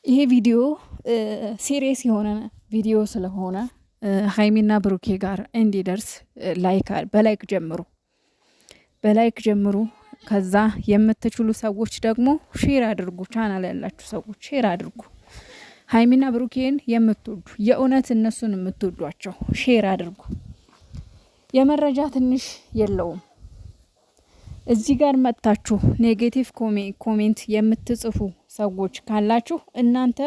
ይሄ ቪዲዮ ሲሪየስ የሆነ ቪዲዮ ስለሆነ ሀይሚና ብሩኬ ጋር እንዲደርስ በላይክ ጀምሩ። ከዛ የምትችሉ ሰዎች ደግሞ ሼር አድርጉ። ቻናል ያላችሁ ሰዎች ሼር አድርጉ። ሀይሚና ብሩኬን የምትወዱ የእውነት እነሱን የምትወዷቸው ሼር አድርጉ። የመረጃ ትንሽ የለውም። እዚህ ጋር መጥታችሁ ኔጌቲቭ ኮሜንት የምትጽፉ ሰዎች ካላችሁ እናንተ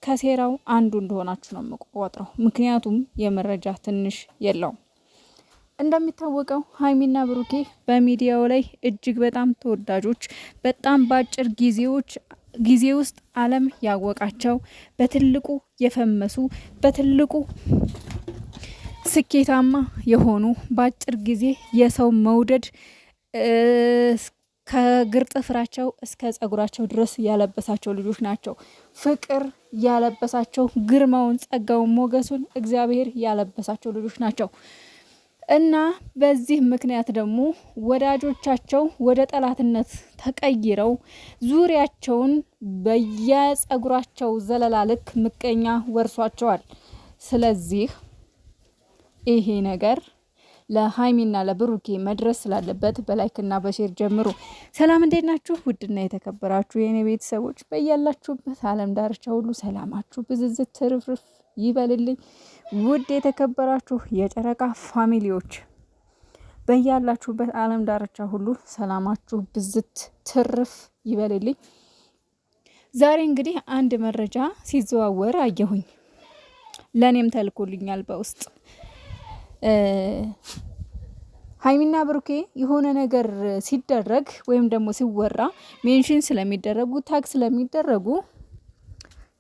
ከሴራው አንዱ እንደሆናችሁ ነው የምቆጥረው። ምክንያቱም የመረጃ ትንሽ የለውም። እንደሚታወቀው ሀይሚና ብሩኬ በሚዲያው ላይ እጅግ በጣም ተወዳጆች፣ በጣም በአጭር ጊዜ ውስጥ ዓለም ያወቃቸው፣ በትልቁ የፈመሱ፣ በትልቁ ስኬታማ የሆኑ፣ በአጭር ጊዜ የሰው መውደድ ከግር ጥፍራቸው እስከ ጸጉራቸው ድረስ ያለበሳቸው ልጆች ናቸው። ፍቅር ያለበሳቸው፣ ግርማውን፣ ጸጋውን፣ ሞገሱን እግዚአብሔር ያለበሳቸው ልጆች ናቸው እና በዚህ ምክንያት ደግሞ ወዳጆቻቸው ወደ ጠላትነት ተቀይረው ዙሪያቸውን በየጸጉራቸው ዘለላ ልክ ምቀኛ ወርሷቸዋል። ስለዚህ ይሄ ነገር ለሀይሚና ለብሩኬ መድረስ ስላለበት በላይክና በሼር ጀምሩ። ሰላም እንዴት ናችሁ? ውድና የተከበራችሁ የኔ ቤተሰቦች በያላችሁበት ዓለም ዳርቻ ሁሉ ሰላማችሁ ብዝዝት ትርፍርፍ ይበልልኝ። ውድ የተከበራችሁ የጨረቃ ፋሚሊዎች በያላችሁበት ዓለም ዳርቻ ሁሉ ሰላማችሁ ብዝት ትርፍ ይበልልኝ። ዛሬ እንግዲህ አንድ መረጃ ሲዘዋወር አየሁኝ። ለኔም ተልኮልኛል በውስጥ ሀይሚና ብሩኬ የሆነ ነገር ሲደረግ ወይም ደግሞ ሲወራ ሜንሽን ስለሚደረጉ ታግ ስለሚደረጉ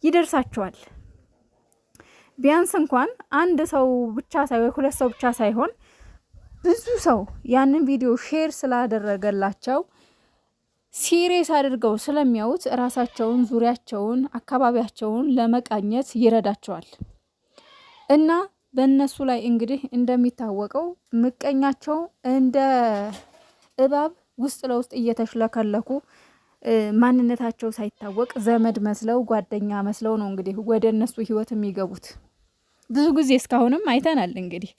ይደርሳቸዋል። ቢያንስ እንኳን አንድ ሰው ብቻ ሳይሆን ሁለት ሰው ብቻ ሳይሆን ብዙ ሰው ያንን ቪዲዮ ሼር ስላደረገላቸው ሲሪየስ አድርገው ስለሚያዩት ራሳቸውን፣ ዙሪያቸውን፣ አካባቢያቸውን ለመቃኘት ይረዳቸዋል እና በእነሱ ላይ እንግዲህ እንደሚታወቀው ምቀኛቸው እንደ እባብ ውስጥ ለውስጥ እየተሽለከለኩ ማንነታቸው ሳይታወቅ ዘመድ መስለው ጓደኛ መስለው ነው እንግዲህ ወደ እነሱ ህይወት የሚገቡት። ብዙ ጊዜ እስካሁንም አይተናል። እንግዲህ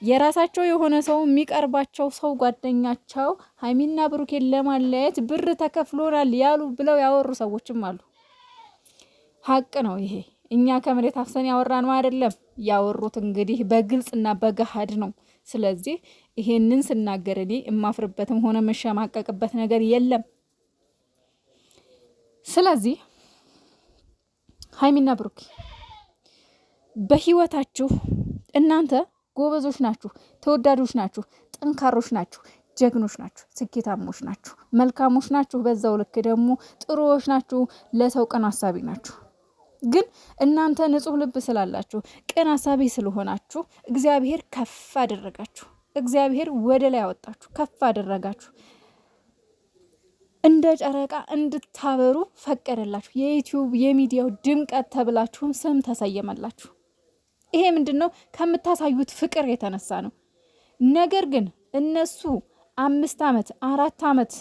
የራሳቸው የሆነ ሰው የሚቀርባቸው ሰው ጓደኛቸው ሀይሚና ብሩኬን ለማለያየት ብር ተከፍሎናል ያሉ ብለው ያወሩ ሰዎችም አሉ። ሀቅ ነው ይሄ። እኛ ከመሬት አፍሰን ያወራነው አይደለም። ያወሩት እንግዲህ በግልጽና በገሃድ ነው። ስለዚህ ይሄንን ስናገር እኔ የማፍርበትም ሆነ መሸማቀቅበት ነገር የለም። ስለዚህ ሀይሚና ብሩክ በህይወታችሁ እናንተ ጎበዞች ናችሁ፣ ተወዳጆች ናችሁ፣ ጠንካሮች ናችሁ፣ ጀግኖች ናችሁ፣ ስኬታሞች ናችሁ፣ መልካሞች ናችሁ። በዛው ልክ ደግሞ ጥሩዎች ናችሁ፣ ለሰው ቅን አሳቢ ናችሁ። ግን እናንተ ንጹህ ልብ ስላላችሁ ቅን አሳቢ ስለሆናችሁ እግዚአብሔር ከፍ አደረጋችሁ። እግዚአብሔር ወደ ላይ ያወጣችሁ፣ ከፍ አደረጋችሁ። እንደ ጨረቃ እንድታበሩ ፈቀደላችሁ። የዩቲዩብ የሚዲያው ድምቀት ተብላችሁም ስም ተሰየመላችሁ። ይሄ ምንድነው? ከምታሳዩት ፍቅር የተነሳ ነው። ነገር ግን እነሱ 5 ዓመት 4 ዓመት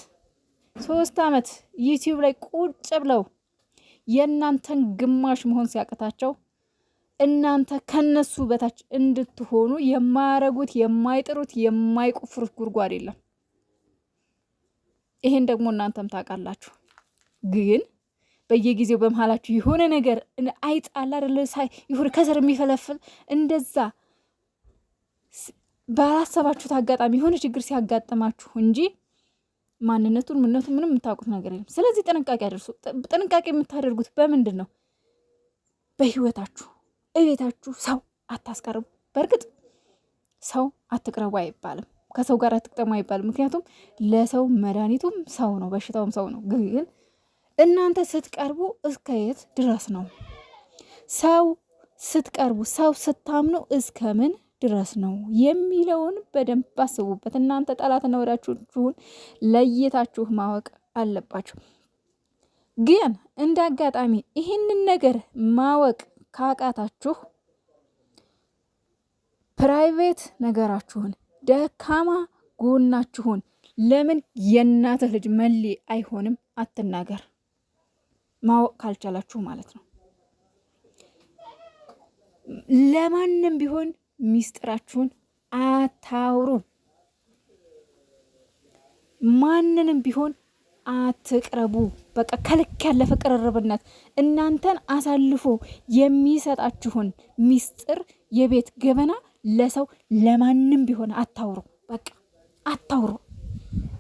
3 ዓመት ዩቲዩብ ላይ ቁጭ ብለው የእናንተን ግማሽ መሆን ሲያቅታቸው እናንተ ከነሱ በታች እንድትሆኑ የማያረጉት፣ የማይጥሩት፣ የማይቆፍሩት ጉድጓድ የለም። ይሄን ደግሞ እናንተም ታውቃላችሁ። ግን በየጊዜው በመሀላችሁ የሆነ ነገር አይጣላ አይደለ ይሁን ከስር የሚፈለፍል እንደዛ ባላሰባችሁት አጋጣሚ የሆነ ችግር ሲያጋጥማችሁ እንጂ ማንነቱን ምንነቱን ምንም የምታውቁት ነገር የለም። ስለዚህ ጥንቃቄ አድርሱ። ጥንቃቄ የምታደርጉት በምንድን ነው? በህይወታችሁ እቤታችሁ ሰው አታስቀርቡ። በእርግጥ ሰው አትቅረቡ አይባልም፣ ከሰው ጋር አትቅጠሙ አይባልም። ምክንያቱም ለሰው መድኃኒቱም ሰው ነው፣ በሽታውም ሰው ነው። ግን እናንተ ስትቀርቡ እስከ የት ድረስ ነው? ሰው ስትቀርቡ፣ ሰው ስታምኑ እስከምን ድረስ ነው የሚለውን በደንብ አስቡበት። እናንተ ጠላትና ወዳጃችሁን ለይታችሁ ማወቅ አለባችሁ። ግን እንደ አጋጣሚ ይህንን ነገር ማወቅ ካቃታችሁ ፕራይቬት ነገራችሁን፣ ደካማ ጎናችሁን ለምን የእናትህ ልጅ መሌ አይሆንም አትናገር። ማወቅ ካልቻላችሁ ማለት ነው። ለማንም ቢሆን ሚስጥራችሁን አታውሩ። ማንንም ቢሆን አትቅረቡ። በቃ ከልክ ያለፈ ቅርርብነት እናንተን አሳልፎ የሚሰጣችሁን ሚስጥር፣ የቤት ገበና ለሰው ለማንም ቢሆን አታውሩ። በቃ አታውሩ።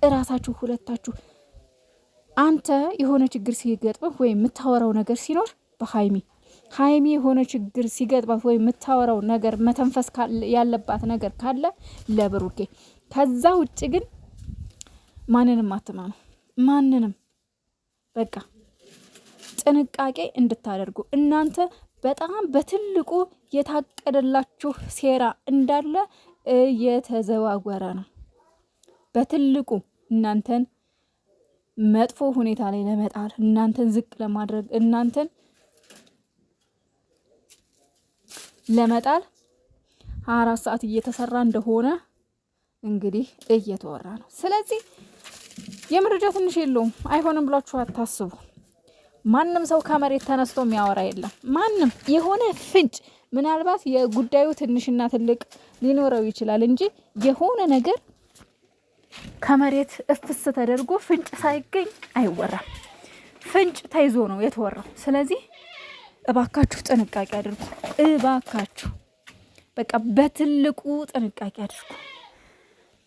እራሳችሁ ሁለታችሁ አንተ የሆነ ችግር ሲገጥምህ ወይም የምታወራው ነገር ሲኖር ሀይሚ የሆነ ችግር ሲገጥማት ወይም የምታወራው ነገር መተንፈስ ያለባት ነገር ካለ ለብሩኬ። ከዛ ውጭ ግን ማንንም አትማኑ። ማንንም በቃ ጥንቃቄ እንድታደርጉ። እናንተ በጣም በትልቁ የታቀደላችሁ ሴራ እንዳለ እየተዘዋወረ ነው። በትልቁ እናንተን መጥፎ ሁኔታ ላይ ለመጣል፣ እናንተን ዝቅ ለማድረግ፣ እናንተን ለመጣል 24 ሰዓት እየተሰራ እንደሆነ እንግዲህ እየተወራ ነው። ስለዚህ የመረጃ ትንሽ የለውም። አይሆንም ብላችሁ አታስቡ። ማንም ሰው ከመሬት ተነስቶ የሚያወራ የለም። ማንም የሆነ ፍንጭ ምናልባት የጉዳዩ ትንሽና ትልቅ ሊኖረው ይችላል እንጂ የሆነ ነገር ከመሬት እፍስ ተደርጎ ፍንጭ ሳይገኝ አይወራም። ፍንጭ ተይዞ ነው የተወራው። ስለዚህ እባካችሁ ጥንቃቄ አድርጉ። እባካችሁ በቃ በትልቁ ጥንቃቄ አድርጉ።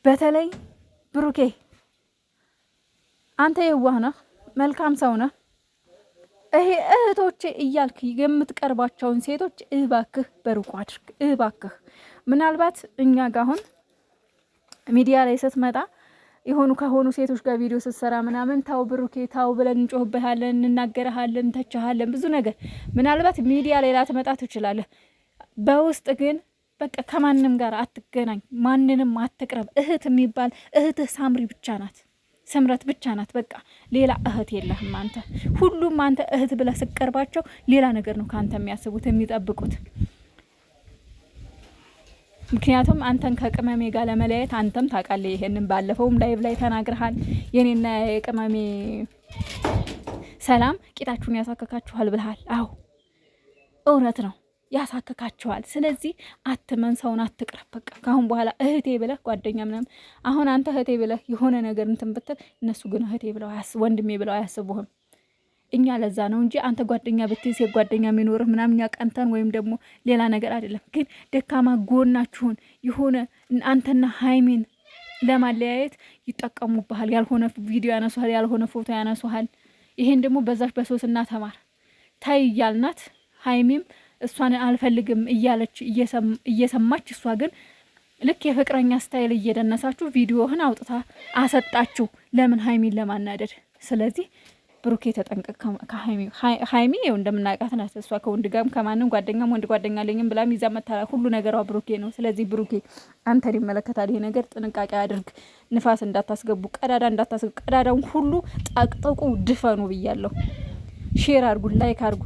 በተለይ ብሩኬ አንተ የዋህ ነህ፣ መልካም ሰው ነህ። ይሄ እህቶቼ እያልክ የምትቀርባቸውን ሴቶች እባክህ በሩቁ አድርግ። እባክህ ምናልባት እኛ ጋር አሁን ሚዲያ ላይ ስትመጣ የሆኑ ከሆኑ ሴቶች ጋር ቪዲዮ ስትሰራ ምናምን ታው ብሩኬ ታው ብለን እንጮህብሃለን፣ እንናገርሃለን፣ እንተቻሃለን ብዙ ነገር። ምናልባት ሚዲያ ላይ ላትመጣ ትችላለህ። በውስጥ ግን በቃ ከማንም ጋር አትገናኝ፣ ማንንም አትቅረብ። እህት የሚባል እህትህ ሳምሪ ብቻ ናት፣ ስምረት ብቻ ናት። በቃ ሌላ እህት የለህም አንተ። ሁሉም አንተ እህት ብለህ ስቀርባቸው ሌላ ነገር ነው ከአንተ የሚያስቡት የሚጠብቁት። ምክንያቱም አንተን ከቅመሜ ጋር ለመለያየት አንተም ታውቃለህ። ይሄንን ባለፈውም ላይቭ ላይ ተናግረሃል። የኔና የቅመሜ ሰላም ቂጣችሁን ያሳከካችኋል ብለሃል። አዎ እውነት ነው፣ ያሳከካችኋል። ስለዚህ አትመን፣ ሰውን አትቅረብ። በቃ ካሁን በኋላ እህቴ ብለህ ጓደኛ ምናምን፣ አሁን አንተ እህቴ ብለህ የሆነ ነገር እንትን ብትል እነሱ ግን እህቴ ብለው ወንድሜ ብለው አያስቡህም። እኛ ለዛ ነው እንጂ አንተ ጓደኛ ብትይዝ የጓደኛ የሚኖርህ ምናምን ያቀንተን ወይም ደግሞ ሌላ ነገር አይደለም። ግን ደካማ ጎናችሁን የሆነ አንተና ሀይሚን ለማለያየት ይጠቀሙብሃል። ያልሆነ ቪዲዮ ያነሱሃል፣ ያልሆነ ፎቶ ያነሱሃል። ይሄን ደግሞ በዛች በሶስና ተማር ታይ እያልናት ሀይሚም እሷን አልፈልግም እያለች እየሰማች እሷ ግን ልክ የፍቅረኛ ስታይል እየደነሳችሁ ቪዲዮህን አውጥታ አሰጣችሁ። ለምን? ሀይሚን ለማናደድ። ስለዚህ ብሩኬ ተጠንቀቅ። ሀይሚ ይኸው እንደምናውቃት ናት። እሷ ከወንድ ጋርም ከማንም ጓደኛም ወንድ ጓደኛ አለኝም ብላም ይዛ መታ ሁሉ ነገሯ ብሩኬ ነው። ስለዚህ ብሩኬ አንተን ይመለከታል ይሄ ነገር። ጥንቃቄ አድርግ። ንፋስ እንዳታስገቡ፣ ቀዳዳ እንዳታስገቡ። ቀዳዳውን ሁሉ ጠቅጥቁ፣ ድፈኑ ብያለሁ። ሼር አድርጉ፣ ላይክ አድርጉ።